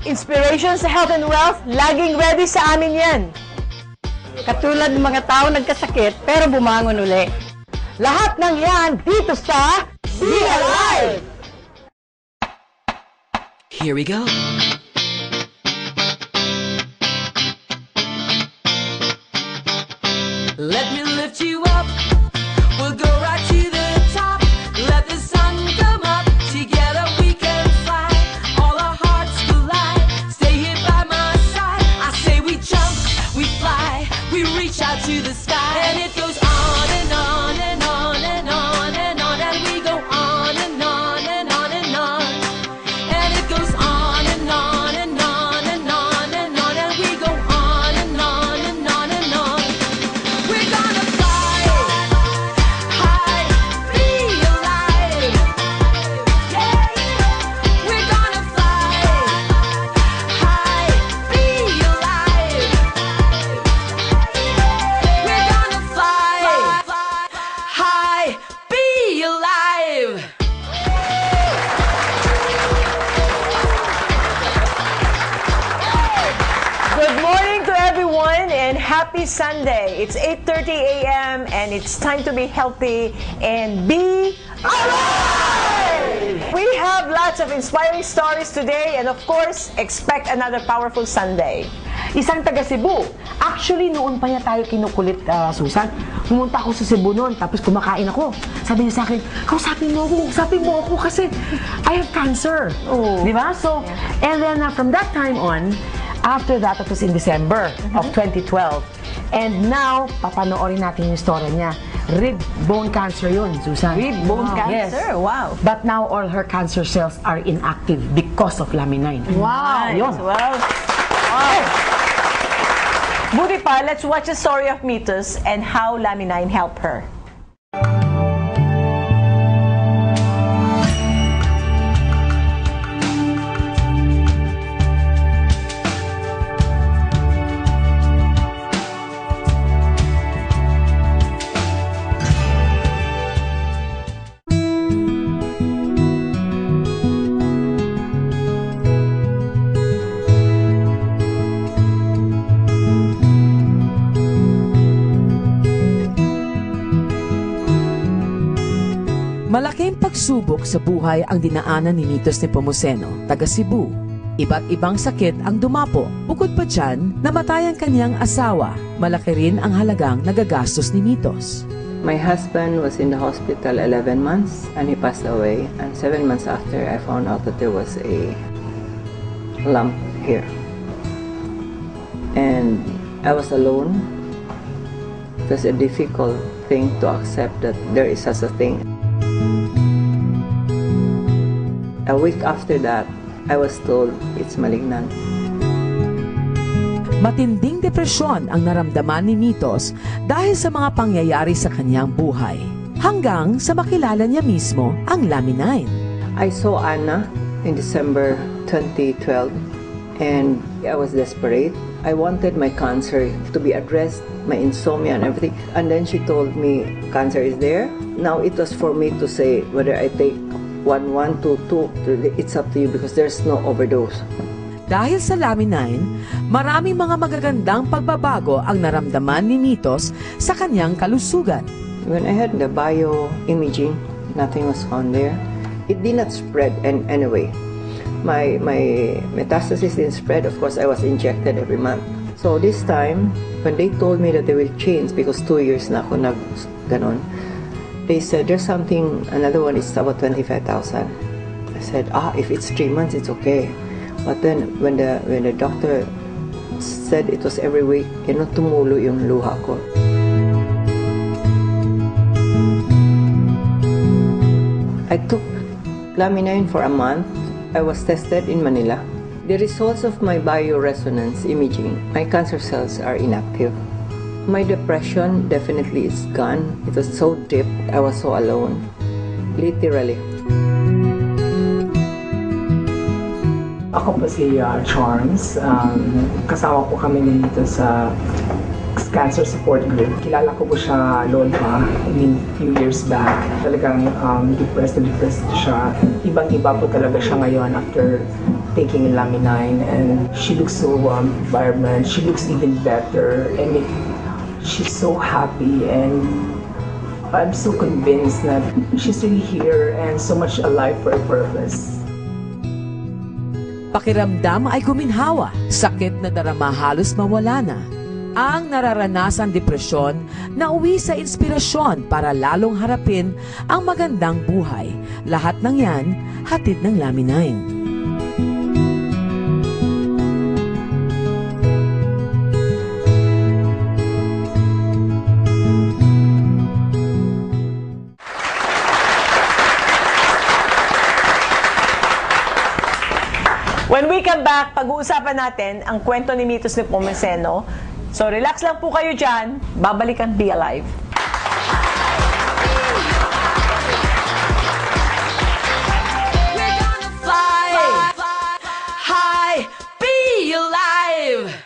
Inspiration sa health and wealth, laging ready sa amin yan. Katulad ng mga tao nagkasakit pero bumangon uli. Lahat ng yan dito sa Be Alive! Here we go. Let me lift you up. We'll go right to the top. Let the sun come up. Together we can fly. All our hearts collide. Stay here by my side. I say we jump, we fly, we reach out to the sky, and it goes on and on and on and on and on, and we go on and on and on and on, and it goes on and on and on and on and on, and we go on and on and on and on. We're gonna fly high, be alive. Yeah, we're gonna fly high, be alive. We're gonna fly high, be alive. Good morning to everyone and happy Sunday. It's 8:30 a.m. and it's time to be healthy and be alive! We have lots of inspiring stories today and of course, expect another powerful Sunday. Isang taga Cebu. Actually, noon pa niya tayo kinukulit, Susan. Pumunta ako sa Cebu noon, tapos kumakain ako. Sabi niya sa akin, kausapin mo ako kasi I have cancer. Oh. Di ba? So, and then from that time on, after that, it was in December of 2012. And now, papanoorin natin yung story niya. Rib bone cancer yun, Susan. Rib bone Yes. cancer? Wow. But now, all her cancer cells are inactive because of Lamine. Wow. Yun. Well, wow. Buti pa, let's watch the story of Mitos and how Lamine helped her. Malaking pagsubok sa buhay ang dinaanan ni Mitos Nepomuceno, taga Cebu. Iba't ibang sakit ang dumapo. Bukod pa dyan, namatay ang kanyang asawa. Malaki rin ang halagang nagagastos ni Mitos. My husband was in the hospital 11 months and he passed away. And 7 months after, I found out that there was a lump here. And I was alone. It was a difficult thing to accept that there is such a thing. A week after that, I was told it's malignant. Matinding depresyon ang naramdaman ni Mitos dahil sa mga pangyayari sa kanyang buhay. Hanggang sa makilala niya mismo ang Lamine. I saw Anna in December 2012 and I was desperate. I wanted my cancer to be addressed, my insomnia and everything. And then she told me cancer is there. Now it was for me to say whether I take 1, 2, 2, it's up to you because there's no overdose. Dahil sa Lamine, maraming mga magagandang pagbabago ang naramdaman ni Mitos sa kanyang kalusugan. When I had the bioimaging, nothing was found there. It did not spread anyway. My metastasis didn't spread. Of course, I was injected every month. So this time, when they told me that they will change because 2 years na ako ganon, they said there's something, another one is about 25,000. I said, if it's 3 months, it's okay. But then when the doctor said it was every week, tumulo yung luha ko. I took Lamine for a month. I was tested in Manila. The results of my bioresonance imaging, my cancer cells are inactive. My depression definitely is gone. It was so deep. I was so alone. Literally. Ako po si Charms. Kasama po kami dito sa cancer support group. Kilala ko po siya noon pa, few years back. Talagang depressed siya. Ibang-iba po talaga siya ngayon after taking Laminine, and she looks so vibrant. She looks even better. I mean, she's so happy, and I'm so convinced that she's really here and so much alive for a purpose. Pakiramdam ay guminhawa, sakit na darama halos mawala na. Ang nararanasang depresyon na uwi sa inspirasyon para lalong harapin ang magandang buhay. Lahat ng yan, hatid ng Laminine. When we come back, pag-uusapan natin ang kwento ni Mitos ni Pomoceno. So relax lang po kayo dyan. Babalikan Be Alive. We're gonna fly high, be alive.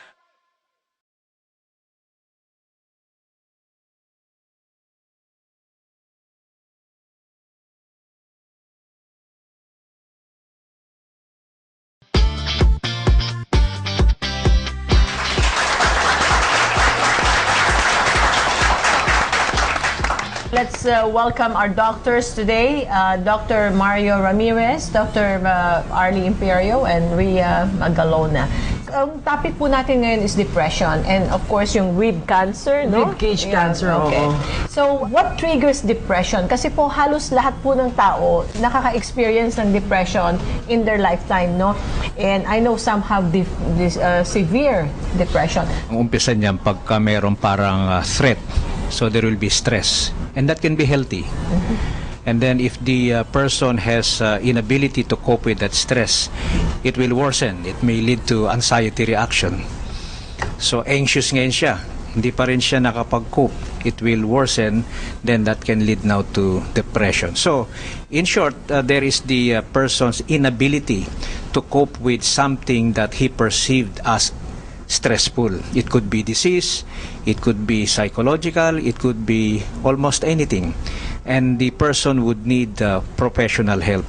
Let's welcome our doctors today, Dr. Mario Ramirez, Dr. Arlie Imperio, and Rhea Magalona. Ang topic po natin ngayon is depression and of course yung rib cancer, no? Rib cage cancer, okay. oo. So, what triggers depression? Kasi po halos lahat po ng tao nakaka-experience ng depression in their lifetime, no? And I know some have this severe depression. Ang umpisa niyan pagka mayroong parang threat, so there will be stress, and that can be healthy. And then if the person has inability to cope with that stress, it will worsen. It may lead to anxiety reaction. So anxious ngayon siya, hindi pa rin siya nakapag-cope. It will worsen, then that can lead now to depression. So in short, there is the person's inability to cope with something that he perceived as stressful. It could be disease, it could be psychological, it could be almost anything. And the person would need professional help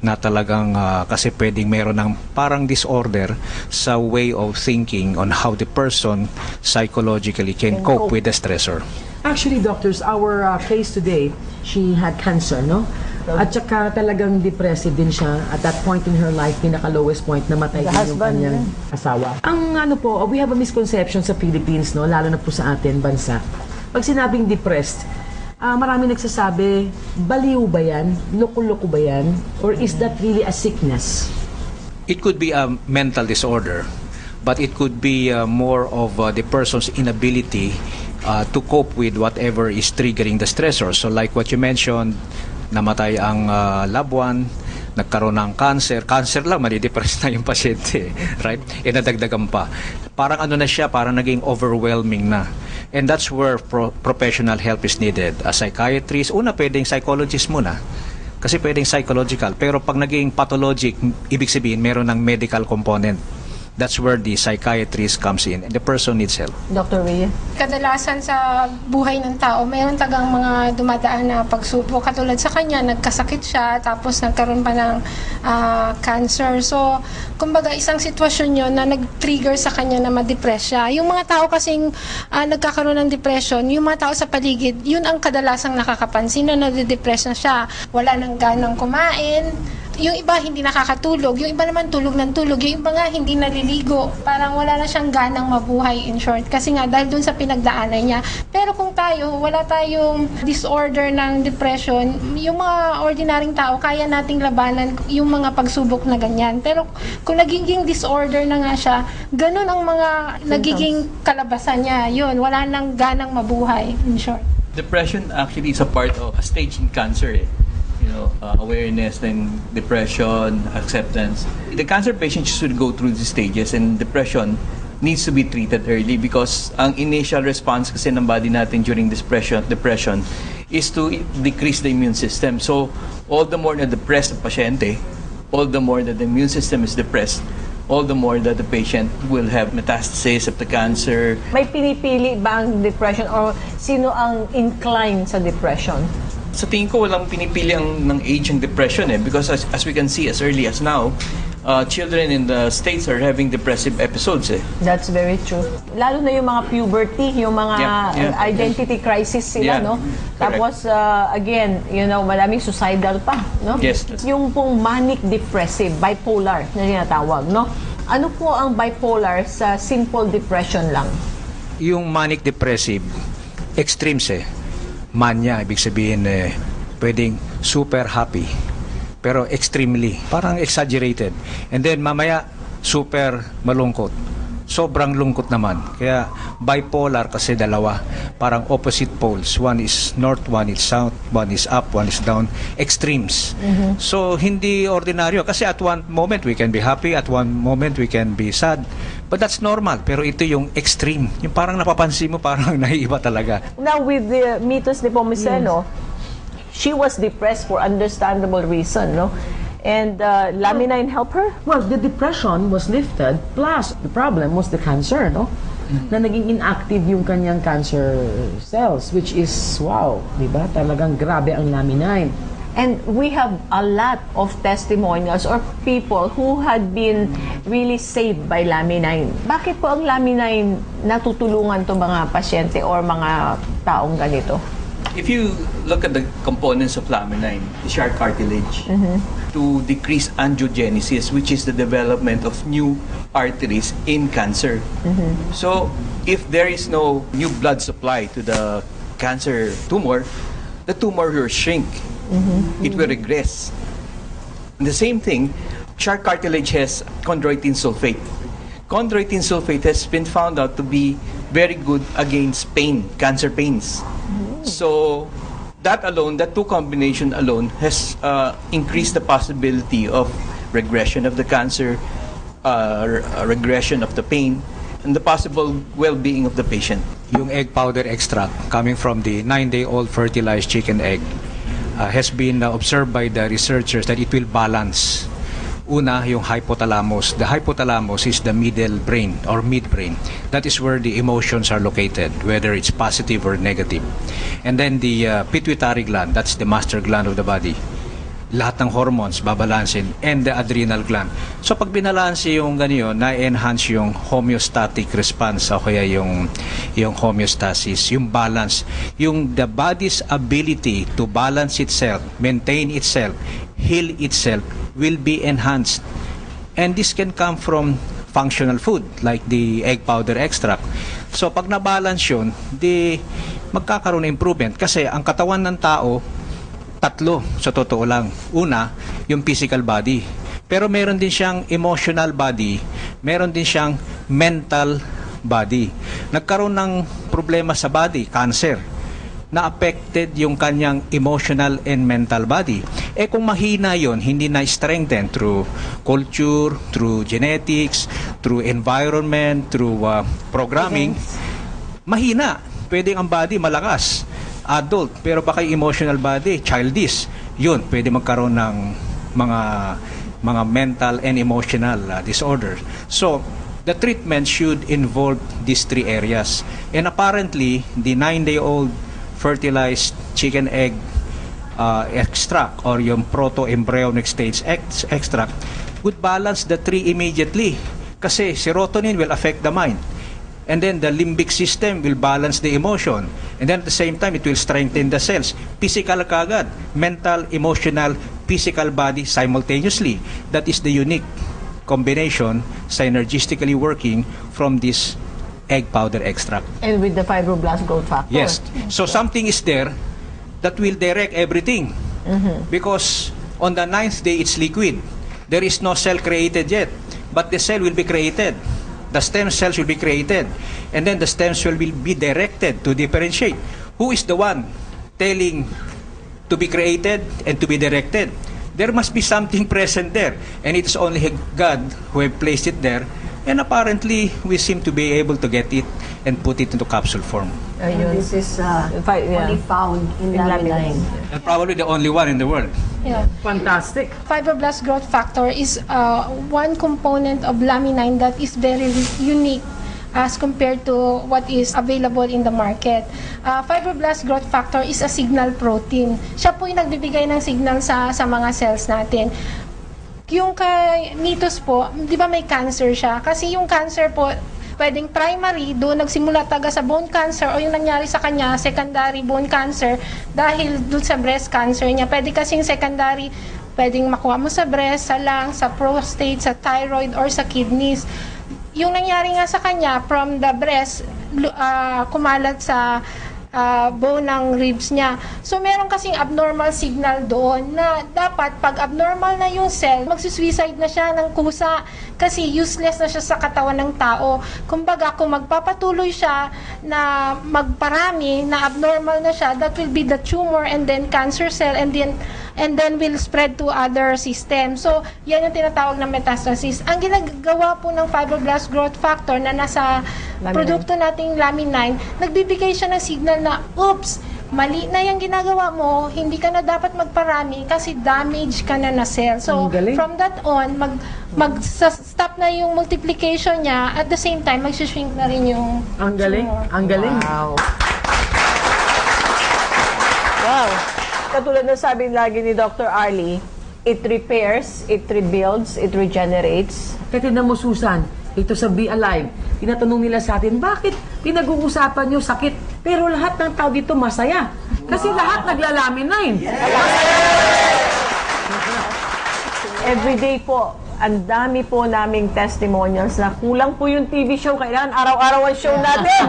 na talagang kasi pwedeng mayroon ng parang disorder sa way of thinking on how the person psychologically can cope with the stressor. Actually, doctors, our case today, she had cancer, no? At saka talagang depressive din siya. At that point in her life, pinaka-lowest point, namatay din yung kanyang asawa. Ang ano po, we have a misconception sa Philippines, no? Lalo na po sa atin, bansa. Pag sinabing depressed, marami nagsasabi, baliw ba yan? Loko-loko ba yan? Or is that really a sickness? It could be a mental disorder, but it could be more of the person's inability to cope with whatever is triggering the stressor. So like what you mentioned, namatay ang loved one, nagkaroon ng cancer lang, madidepress na yung pasyente, right? E nadagdagan pa. Parang ano na siya, parang naging overwhelming na. And that's where professional help is needed. A psychiatrist, una pwedeng psychologist muna, kasi pwedeng psychological. Pero pag naging pathologic, ibig sabihin meron ng medical component. That's where the psychiatrist comes in and the person needs help. Dr. Rhea? Kadalasan sa buhay ng tao, mayroon tagang mga dumadaan na pagsubok. Katulad sa kanya, nagkasakit siya, tapos nagkaroon pa ng cancer. So, kumbaga, isang sitwasyon yun na nag-trigger sa kanya na ma-depress siya. Yung mga tao kasing nagkakaroon ng depression, yung mga tao sa paligid, yun ang kadalasang nakakapansin na nade-depress na siya. Wala nang ganang kumain. Yung iba hindi nakakatulog, yung iba naman tulog ng tulog, yung iba nga hindi naliligo, parang wala na siyang ganang mabuhay, in short, kasi nga dahil dun sa pinagdaanan niya. Pero kung tayo, wala tayong disorder ng depression, yung mga ordinaryong tao, kaya nating labanan yung mga pagsubok na ganyan. Pero kung nagiging disorder na nga siya, ganun ang mga nagiging kalabasan niya, yun, wala nang ganang mabuhay, in short. Depression actually is a part of a stage in cancer. Awareness, then depression, acceptance. The cancer patients should go through these stages, and depression needs to be treated early because ang initial response kasi ng body natin during depression is to decrease the immune system. So, all the more na depressed ang pasyente, all the more that the immune system is depressed, all the more that the patient will have metastasis of the cancer. May pinipili ba ang depression or sino ang inclined sa depression? Sa tingin ko walang pinipili ng age ng depression because as we can see as early as now, children in the States are having depressive episodes. That's very true. Lalo na yung mga puberty, yung mga identity crisis sila, Yeah, no? correct. Tapos, again, maraming suicidal pa, no? Yes, that's- Yung pong manic depressive, bipolar na tinatawag, no? Ano po ang bipolar sa simple depression lang? Yung manic depressive, extremes Mania, ibig sabihin pwedeng super happy, pero extremely, parang exaggerated. And then mamaya, super malungkot. Sobrang lungkot naman. Kaya bipolar kasi dalawa. Parang opposite poles. One is north, one is south, one is up, one is down. Extremes. So, hindi ordinaryo. Kasi at one moment, we can be happy. At one moment, we can be sad. But that's normal. Pero ito yung extreme. Yung parang napapansin mo, parang naiiba talaga. Now, with the Mitos de Pomoceno, she was depressed for understandable reason, no? And Laminin helped her? Well, the depression was lifted, plus the problem was the cancer, no? Na naging inactive yung kanyang cancer cells, which is, wow, di ba? Talagang grabe ang Laminin. And we have a lot of testimonials or people who had been really saved by Laminin. Bakit po ang Laminin natutulungan to mga pasyente or mga taong ganito? If you look at the components of laminin, the sharp cartilage, to decrease angiogenesis, which is the development of new arteries in cancer. So, if there is no new blood supply to the cancer tumor, the tumor will shrink. It will regress. And the same thing, sharp cartilage has chondroitin sulfate. Chondroitin sulfate has been found out to be very good against pain, cancer pains. So, that alone, that two combination alone has increased the possibility of regression of the cancer, regression of the pain, and the possible well-being of the patient. Yung egg powder extract coming from the 9-day-old fertilized chicken egg has been observed by the researchers that it will balance. Una, yung hypothalamus. The hypothalamus is the middle brain or midbrain. That is where the emotions are located, whether it's positive or negative. And then the pituitary gland, that's the master gland of the body. Lahat ng hormones babalansin, and the adrenal gland. So pag binalanse yung ganyan, na-enhance yung homeostatic response o kaya yung homeostasis, yung balance, yung the body's ability to balance itself, maintain itself, heal itself will be enhanced. And this can come from functional food like the egg powder extract. So pag na-balance yun, di magkakaroon ng improvement kasi ang katawan ng tao tatlo sa totoo lang. Una, yung physical body. Pero meron din siyang emotional body, meron din siyang mental body. Nagkaroon ng problema sa body, cancer, na affected yung kanyang emotional and mental body. Kung mahina yon, hindi na-strengthen through culture, through genetics, through environment, through programming, mahina. Pwedeng ang body malakas, adult, pero baka yung emotional body, childish, yun, pwede magkaroon ng mga mental and emotional disorders. So, the treatment should involve these three areas. And apparently, the 9-day-old fertilized chicken egg extract or yung proto-embryonic stage extract would balance the three immediately kasi serotonin will affect the mind, and then the limbic system will balance the emotion, and then at the same time it will strengthen the cells, physical kagad, mental, emotional, physical body simultaneously. That is the unique combination synergistically working from this egg powder extract. And with the fibroblast growth factor. Yes. So something is there that will direct everything. Because on the 9th day, it's liquid. There is no cell created yet. But the cell will be created. The stem cells will be created. And then the stem cell will be directed to differentiate. Who is the one telling to be created and to be directed? There must be something present there. And it's only God who have placed it there. And apparently, we seem to be able to get it and put it into capsule form. Ayun. This is Yeah. only found in Laminin. And probably the only one in the world. Yeah. Fantastic. Fibroblast growth factor is one component of laminin that is very unique as compared to what is available in the market. Fibroblast growth factor is a signal protein. Siya po yung nagbibigay ng signal sa mga cells natin. Yung kay Mitos po, di ba may cancer siya? Kasi yung cancer po, pwedeng primary, doon nagsimula taga sa bone cancer, o yung nangyari sa kanya, secondary bone cancer, dahil doon sa breast cancer niya. Pwede kasing secondary, pwedeng makuha mo sa breast, sa lungs, sa prostate, sa thyroid, or sa kidneys. Yung nangyari nga sa kanya, from the breast, kumalat sa bone ng ribs niya. So, meron kasing abnormal signal doon na dapat pag abnormal na yung cell, magsusuicide na siya ng kusa kasi useless na siya sa katawan ng tao. Kumbaga, kung magpapatuloy siya na magparami, na abnormal na siya, that will be the tumor and then cancer cell and then will spread to other system. So, yan yung tinatawag na metastasis. Ang ginagawa po ng fibroblast growth factor na nasa produkto nating laminine, nagbibigay siya ng signal na, oops, mali na yung ginagawa mo, hindi ka na dapat magparami kasi damage ka na na cell. So, from that on, mag-stop na yung multiplication niya, at the same time, mag-shrink na rin yung Ang galing, tumor. ang galing. Wow. Katulad ng sabi lagi ni Dr. Arlie, it repairs, it rebuilds, it regenerates. Kaya tignan mo, Susan, ito sa Be Alive, tinatanong nila sa atin, bakit pinag-uusapan nyo sakit? Pero lahat ng tao dito masaya. Kasi lahat naglalaminine. Every day po, ang dami po naming testimonials na kulang po yung TV show. Kailangan araw-araw ang show natin.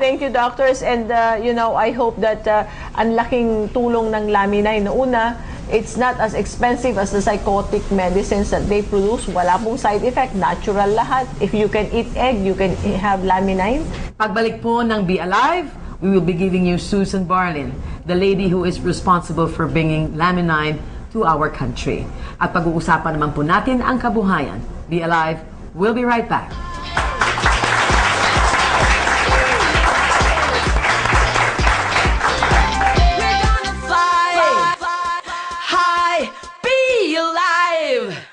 Thank you, doctors. And, I hope that ang laking tulong ng Laminine na una, it's not as expensive as the psychotic medicines that they produce. Wala pong side effect. Natural lahat. If you can eat egg, you can have Laminine. Pagbalik po ng Be Alive, we will be giving you Susan Barlin, the lady who is responsible for bringing Laminine to our country. At pag-uusapan naman po natin ang kabuhayan. Be Alive, we'll be right back. We're gonna fly high, be alive.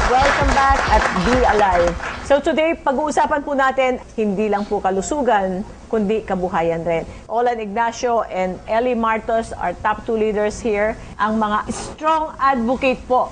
Welcome back at Be Alive. So today, pag-uusapan po natin, hindi lang po kalusugan, kundi kabuhayan rin. Olan Ignacio and Ellie Martos, our top 2 leaders here, ang mga strong advocate po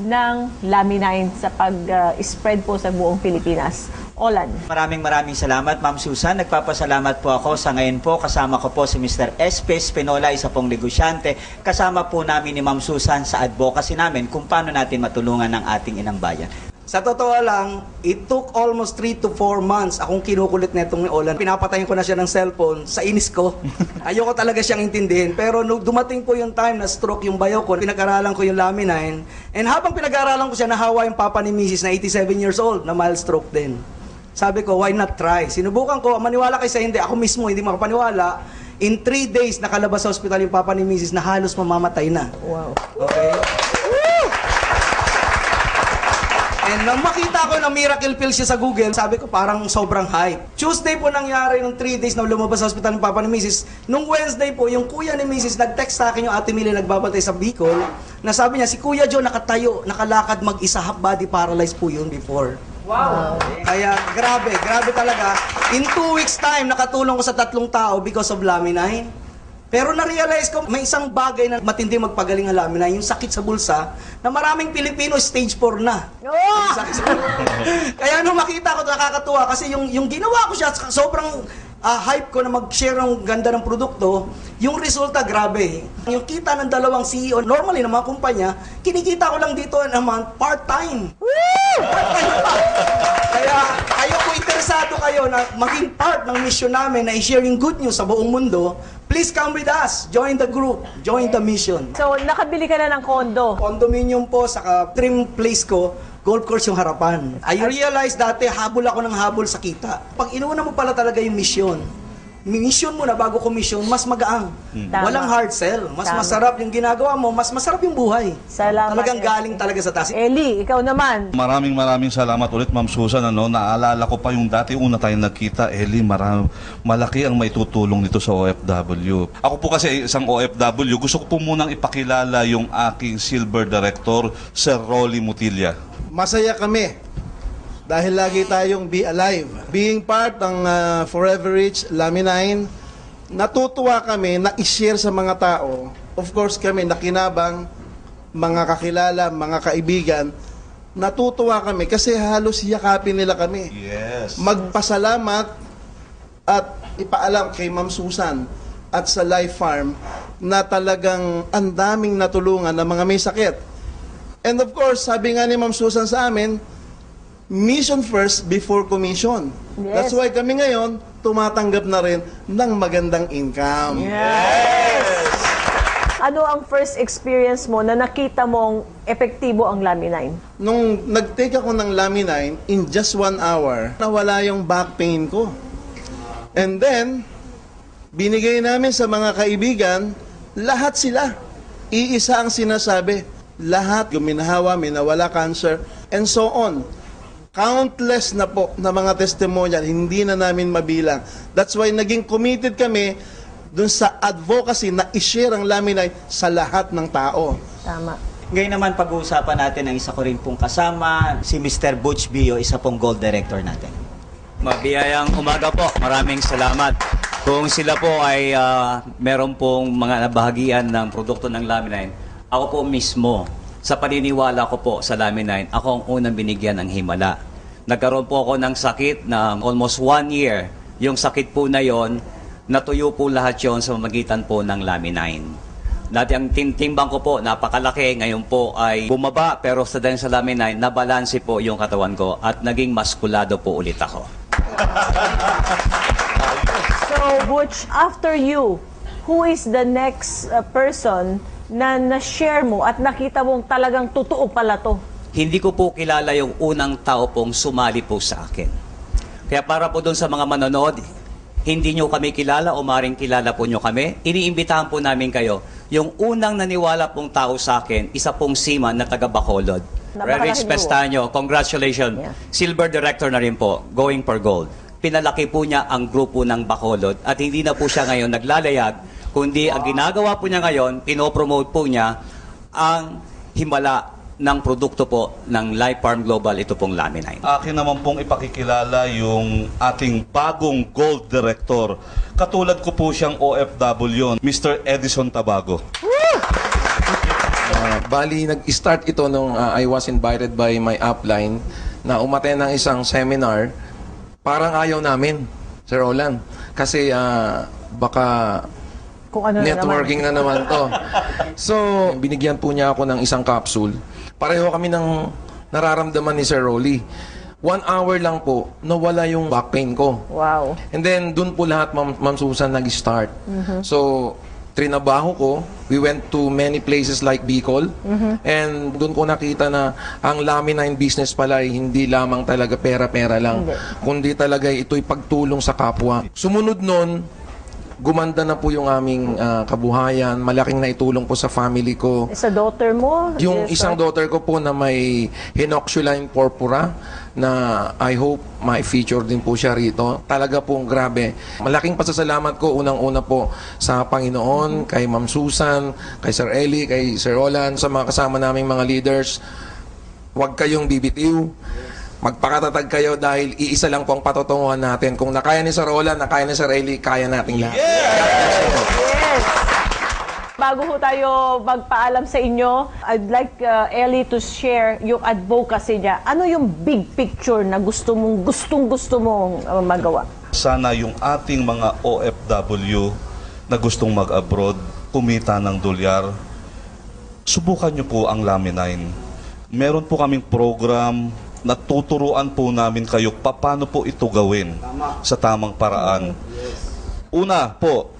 ng Laminine sa pag-spread po sa buong Pilipinas. Olan. Maraming salamat, Ma'am Susan. Nagpapasalamat po ako sa ngayon po. Kasama ko po si Mr. S.P. Spinola, isa pong negosyante. Kasama po namin ni Ma'am Susan sa advocacy namin kung paano natin matulungan ang ating inang bayan. Sa totoo lang, it took almost 3 to 4 months akong kinukulit netong ni Olan. Pinapatayin ko na siya ng cellphone sa inis ko. Ayoko talaga siyang intindihin. Pero nung dumating po yung time na stroke yung bayo ko, pinag-aralan ko yung Laminine. And habang pinag-aralan ko siya, nahawa yung papa ni Mrs. na 87 years old na mild stroke din. Sabi ko, why not try? Sinubukan ko, maniwala kayo sa hindi. Ako mismo, hindi makapaniwala. In 3 days, nakalabas sa hospital yung papa ni Mrs. na halos mamamatay na. Wow. Okay? And nang makita ko na miracle pill siya sa Google, sabi ko parang sobrang hype. Tuesday po nangyari nung 3 days na lumabas sa hospital ng papa ni Mrs. Nung Wednesday po, yung kuya ni Mrs. nag-text sa akin yung ate Mili nagbabantay sa Bicol, na sabi niya, si Kuya Joe nakatayo, nakalakad mag-isa, half body paralyzed po yun before. Wow! Kaya grabe talaga. In 2 weeks time, nakatulong ko sa 3 tao because of Laminine. Pero na-realize ko, may isang bagay na matindi magpagaling ang Laminine, yung sakit sa bulsa, na maraming Pilipino stage 4 na. Kaya nung makita ko, nakakatuwa kasi yung ginawa ko siya, sobrang hype ko na mag-share ng ganda ng produkto, yung resulta grabe. Yung kita ng dalawang CEO, normally ng mga kumpanya, kinikita ko lang dito naman part-time. Kaya kayo kung interesado kayo na maging part ng mission namin na i-share yung good news sa buong mundo, please come with us. Join the group. Join the mission. So, nakabili ka na ng kondo. Condominium po, saka trim place ko, golf course yung harapan. I realized dati habol ako ng habol sa kita. Pag inuuna mo pala talaga yung mission, mission mo na bago commission, mas magaang. Tama. Walang hard sell. Mas Tama. masarap yung ginagawa mo, mas masarap yung buhay. Salamat, Talagang Eli. galing talaga sa taas. Eli, ikaw naman. Maraming salamat ulit, Ma'am Susan. Naalala ko pa yung dati una tayong nagkita, Eli, malaki ang maitutulong nito sa OFW. Ako po kasi isang OFW, gusto ko po munang ipakilala yung aking Silver Director, Sir Rolly Mutilla. Masaya kami dahil lagi tayong be alive. Being part ng Forever Rich Laminine, natutuwa kami na i-share sa mga tao. Of course kami nakinabang, mga kakilala, mga kaibigan, natutuwa kami kasi halos yakapin nila kami. Yes. Magpasalamat at ipaalam kay Ma'am Susan at sa Life Farm na talagang ang daming natulungan ng mga may sakit. And of course, sabi nga ni Ma'am Susan sa amin, mission first before commission. Yes. That's why kami ngayon tumatanggap na rin ng magandang income. Ano ang first experience mo na nakita mong epektibo ang Laminine? Nung nag-take ako ng Laminine, in just 1 hour, nawala yung back pain ko. And then, binigay namin sa mga kaibigan, lahat sila. Iisa ang sinasabi. Lahat guminahawa, may nawala cancer, and so on. Countless na po na mga testimonial, hindi na namin mabilang. That's why naging committed kami dun sa advocacy na i-share ang Laminine sa lahat ng tao. Tama. Ngayon naman pag-uusapan natin ang isa ko rin pong kasama, si Mr. Butch Bio, isa pong Gold Director natin. Mabiyayang umaga po. Maraming salamat. Kung sila po ay meron pong mga nabahagian ng produkto ng Laminine, ako po mismo, sa paniniwala ko po sa Laminine, ako ang unang binigyan ng himala. Nagkaroon po ako ng sakit na almost 1 year. Yung sakit po na yon, natuyo po lahat yon sa magitan po ng Laminine. Dati ang timbang ko po, napakalaki. Ngayon po ay bumaba, pero sa dahil sa Laminine, nabalanse po yung katawan ko at naging maskulado po ulit ako. So, Butch, after you, who is the next person na na-share mo at nakita mong talagang totoo pala to? Hindi ko po kilala yung unang tao pong sumali po sa akin. Kaya para po doon sa mga manonood, hindi nyo kami kilala o maring kilala po nyo kami, iniimbitahan po namin kayo. Yung unang naniwala pong tao sa akin, isa pong seaman na taga Bacolod. Rerich Pestaño, congratulations. Yeah. Silver Director na rin po, going for gold. Pinalaki po niya ang grupo ng Bacolod at hindi na po siya ngayon naglalayag, kundi ang ginagawa po niya ngayon, pinopromote po niya ang himala ng produkto po ng Life Farm Global, ito pong Laminine. Akin naman pong ipakikilala yung ating bagong Gold Director. Katulad ko po siyang OFW, Mr. Edison Tabago. Bali, nag-start ito nung I was invited by my upline na umattend ng isang seminar. Parang ayaw namin, Sir Roland. Kasi baka Kung ano networking na naman to. So, binigyan po niya ako ng isang capsule. Pareho kami ng nararamdaman ni Sir Rolly. 1 hour lang po, nawala yung back pain ko. Wow. And then, dun po lahat, Ma'am Susan, nag-start. So, trinabaho ko. We went to many places like Bicol. And dun ko nakita na ang Laminine business pala ay hindi lamang talaga pera-pera lang. Kundi talaga ito'y pagtulong sa kapwa. Sumunod nun, gumanda na po yung aming kabuhayan. Malaking naitulong po sa family ko. Sa daughter mo? Yung isang daughter ko po na may Henoxuline purpura na I hope ma-feature din po siya rito. Talaga pong grabe. Malaking pasasalamat ko unang-una po sa Panginoon, kay Ma'am Susan, kay Sir Eli, kay Sir Roland, sa mga kasama naming mga leaders. Huwag kayong bibitiw. Magpakatatag kayo dahil iisa lang po ang patutunguhan natin. Kung nakaya ni Sir Roland, nakaya ni Sir Eli, kaya nating lahat. Yes! Bago ho tayo magpaalam sa inyo, I'd like Eli to share yung advocacy niya. Ano yung big picture na gustong-gusto mong magawa? Sana yung ating mga OFW na gustong mag-abroad, kumita ng dolyar, subukan nyo po ang Laminine. Meron po kaming program na tuturuan po namin kayo paano po ito gawin sa tamang paraan. Una po,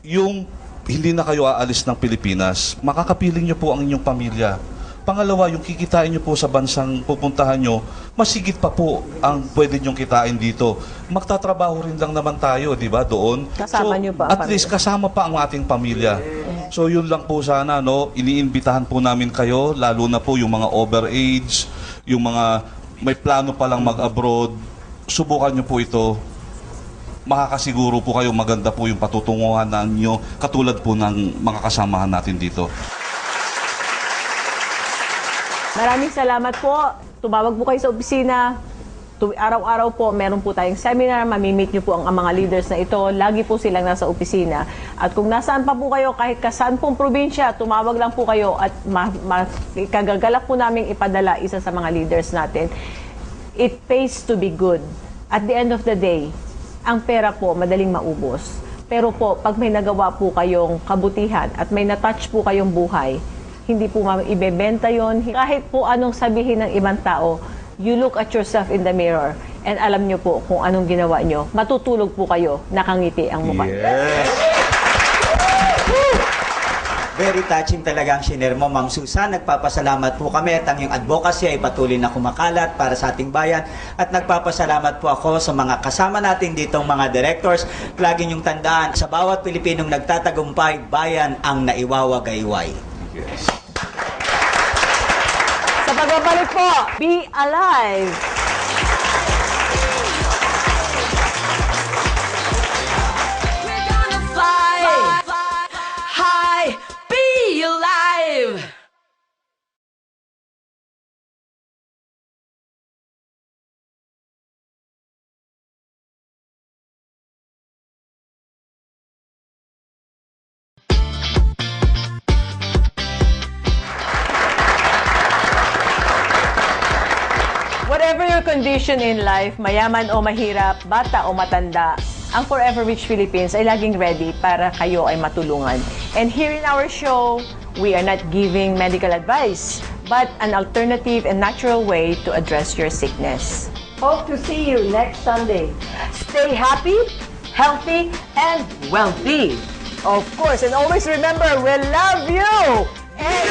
yung hindi na kayo aalis ng Pilipinas, makakapiling nyo po ang inyong pamilya. Pangalawa, yung kikitain nyo po sa bansang pupuntahan nyo, masigit pa po ang pwede nyong kitain dito. Magtatrabaho rin lang naman tayo, di ba, doon. Kasama nyo pa ang at least kasama pa ang ating pamilya. So yun lang po sana, no? Iniimbitahan po namin kayo, lalo na po yung mga overage, yung mga may plano pa lang mag-abroad. Subukan nyo po ito. Makakasiguro po kayo maganda po yung patutunguhan ninyo, katulad po ng mga kasamahan natin dito. Maraming salamat po. Tumawag po kayo sa opisina. Araw-araw po, meron po tayong seminar. Mamimit niyo po ang mga leaders na ito. Lagi po silang nasa opisina. At kung nasaan pa po kayo, kahit kasaan pong probinsya, tumawag lang po kayo at kagagalak po namin ipadala isa sa mga leaders natin. It pays to be good. At the end of the day, ang pera po madaling maubos. Pero po, pag may nagawa po kayong kabutihan at may natouch po kayong buhay, hindi po ibebenta yon. Kahit po anong sabihin ng ibang tao, you look at yourself in the mirror and alam nyo po kung anong ginawa nyo. Matutulog po kayo, nakangiti ang mukha. Very touching talaga ang shiner mo, Ma'am Susan. Nagpapasalamat po kami at ang iyong advocacy ay patuloy na kumakalat para sa ating bayan. At nagpapasalamat po ako sa mga kasama natin ditong mga directors. Lagi niyong tandaan, sa bawat Pilipinong nagtatagumpay, bayan ang naiwawagayway. Yes. Sa pagbabalik po, be alive! We're gonna fly high, be alive. Whatever your condition in life, mayaman o mahirap, bata o matanda, ang Forever Rich Philippines ay laging ready para kayo ay matulungan. And here in our show, we are not giving medical advice, but an alternative and natural way to address your sickness. Hope to see you next Sunday. Stay happy, healthy, and wealthy. Of course, and always remember, we love you! And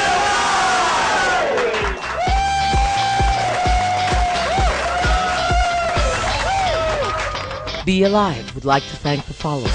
Be Alive would like to thank the following: